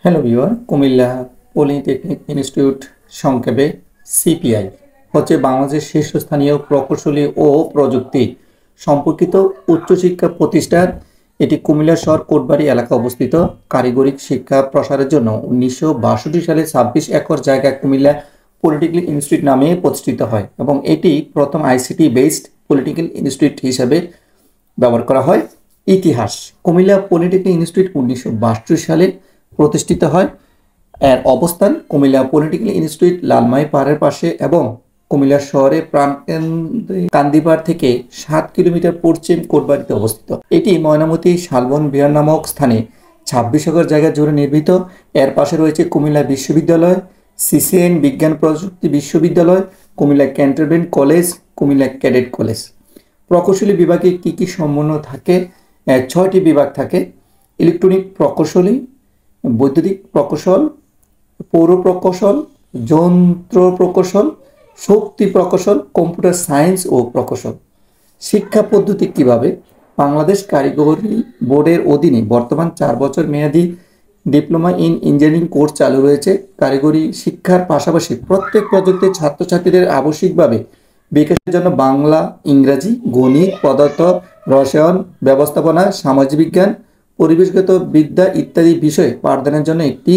Hello viewer, Comilla polytechnic institute সংক্ষেপে CPI হচ্ছে বাংলাদেশের শীর্ষস্থানীয় প্রকৌশলী ও প্রযুক্তি সম্পর্কিত উচ্চশিক্ষা প্রতিষ্ঠান। এটি কুমিল্লা শহর কোটবাড়ি এলাকা অবস্থিত। কারিগরি শিক্ষা প্রসারের জন্য 1962 সালে 26 একর জায়গায় কুমিল্লা পলিটেকনিক ইনস্টিটিউট নামে প্রতিষ্ঠিত হয় এবং এটি প্রথম আইসিটি বেসড পলিটেকনিক ইনস্টিটিউট হিসেবে ব্যবহার করা হয়। ইতিহাস: কুমিল্লা পলিটেকনিক ইনস্টিটিউট 1962 সালে প্রতিষ্ঠিত হয়। এর অবস্থান কুমিল্লা পলিটেকনিক ইনস্টিটিউট লালমাই পাহাড়ের পাশে এবং কুমিল্লা শহরের প্রাণকেন্দ্রে কান্দিপাড় থেকে 7 কিলোমিটার পশ্চিম কোটবাড়িতে অবস্থিত। এটি ময়নামতি শালবন বিহার নামক স্থানে 26 একর জায়গা জুড়ে নির্মিত। এর পাশে রয়েছে কুমিল্লা বিশ্ববিদ্যালয়, সিসিএন বিজ্ঞান প্রযুক্তি বিশ্ববিদ্যালয়, Comilla cantonment college, Comilla cadet college. প্রকৌশলী বিভাগে কি কি সম্পন্ন থাকে? 6টি বিভাগ থাকে: ইলেকট্রনিক প্রকৌশলী, বৈদ্যুতিক প্রকৌশল, পৌর প্রকৌশল, যন্ত্র প্রকৌশল, শক্তি প্রকৌশল, কম্পিউটার সায়েন্স ও প্রকৌশল। শিক্ষা পদ্ধতি কিভাবে? বাংলাদেশ কারিগরি বোর্ডের অধীনে বর্তমান 4 বছর মেয়াদী ডিপ্লোমা ইন ইঞ্জিনিয়ারিং কোর্স চালু রয়েছে। কারিগরি শিক্ষার পাশাপাশি প্রত্যেক প্রযুক্তির ছাত্রছাত্রীদের আবশ্যিকভাবে বিকাশের জন্য বাংলা, ইংরাজি, গণিত, পদার্থ, রসায়ন, ব্যবস্থাপনা, সামাজিক বিজ্ঞান, পরিবেশগত বিদ্যা ইত্যাদি বিষয়ে পাঠদানের জন্য একটি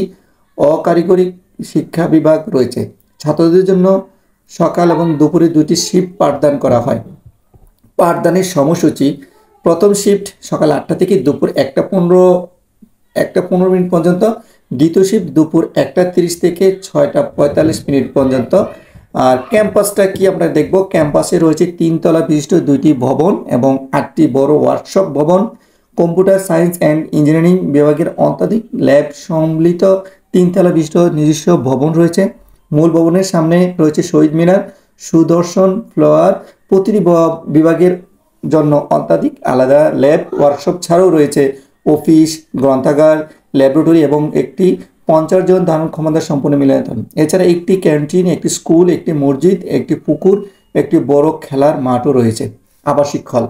অকারিগরি শিক্ষা বিভাগ রয়েছে। ছাত্রদের জন্য সকাল এবং দুপুরে 2টি শিফট পাঠদান করা হয়। পাঠদানের সময়সূচি: প্রথম শিফট সকাল 8টা থেকে দুপুর 1টা 15 মিনিট পর্যন্ত, দ্বিতীয় শিফট দুপুর 1টা 30 থেকে 6টা 45 মিনিট পর্যন্ত। আর ক্যাম্পাসটা কি আমরা দেখব? ক্যাম্পাসে রয়েছে 3 তলা বিশিষ্ট 2টি ভবন এবং 8টি বড় ওয়ার্কশপ ভবন। কম্পিউটার সায়েন্স অ্যান্ড ইঞ্জিনিয়ারিং বিভাগের অত্যাধিক ল্যাব সম্মিলিত 3 তলা বিশিষ্ট নিজস্ব ভবন রয়েছে। মূল ভবনের সামনে রয়েছে শহীদ মিনার, সুদর্শন ফ্লোয়ার। প্রতিটি বিভাগের জন্য অত্যাধিক আলাদা ল্যাব ওয়ার্কশপ ছাড়াও রয়েছে অফিস, গ্রন্থাগার, ল্যাবরেটরি এবং একটি 50 জন ধারণ ক্ষমতা সম্পন্ন মিলনায়তন। এছাড়া একটি ক্যান্টিন, একটি স্কুল, একটি মসজিদ, একটি পুকুর, একটি বড় খেলার মাঠও রয়েছে। আবাসিক হল: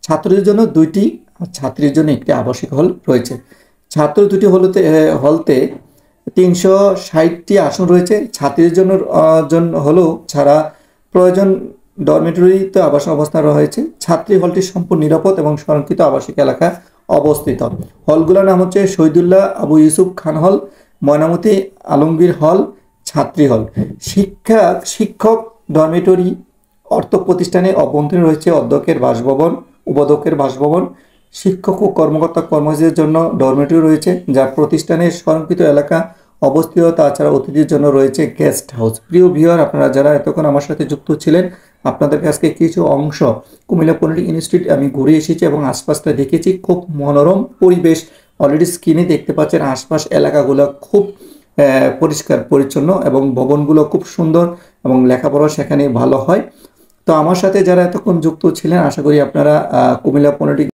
ছাত্রদের জন্য 2টি, ছাত্রীর জন্য একটি আবাসিক হল রয়েছে। ছাত্র 2টি হলতে 360টি আসন রয়েছে। ছাত্রীদের জন্য হলেও ছাড়া প্রয়োজন ডরমিটরিতে আবাসন অবস্থান রয়েছে। ছাত্রী হলটি সম্পূর্ণ নিরাপদ এবং সংরক্ষিত আবাসিক এলাকা অবস্থিত। হলগুলোর নাম হচ্ছে শহীদুল্লাহ আবু ইউসুফ খান হল, ময়নামতি আলমগীর হল, ছাত্রী হল। শিক্ষক ডরমিটরি: অর্থ প্রতিষ্ঠানে অভ্যন্তরে রয়েছে অধ্যক্ষের বাসভবন, উপাধ্যক্ষের বাসভবন। শিক্ষক ও কর্মচারীদের জন্য ডরমিটরি রয়েছে যা প্রতিষ্ঠানের সংরক্ষিত এলাকা অবস্থিত। তাছাড়া অতিথির জন্য রয়েছে গেস্ট হাউস। প্রিয় ভিউয়ার, আপনারা যারা এতক্ষণ আমার সাথে যুক্ত ছিলেন, আপনাদের কাছে কিছু অংশ কুমিল্লা পলিটেকনিক ইনস্টিটিউট আমি ঘুরে এসেছি এবং আশপাশটা দেখেছি। খুব মনোরম পরিবেশ। অলরেডি স্ক্রিনে দেখতে পাচ্ছেন আশপাশ এলাকাগুলো খুব পরিষ্কার পরিচ্ছন্ন এবং ভবনগুলো খুব সুন্দর এবং লেখাপড়া সেখানে ভালো হয়। তো আমার সাথে যারা এতক্ষণ যুক্ত ছিলেন, আশা করি আপনারা কুমিল্লা পলিটেকনিক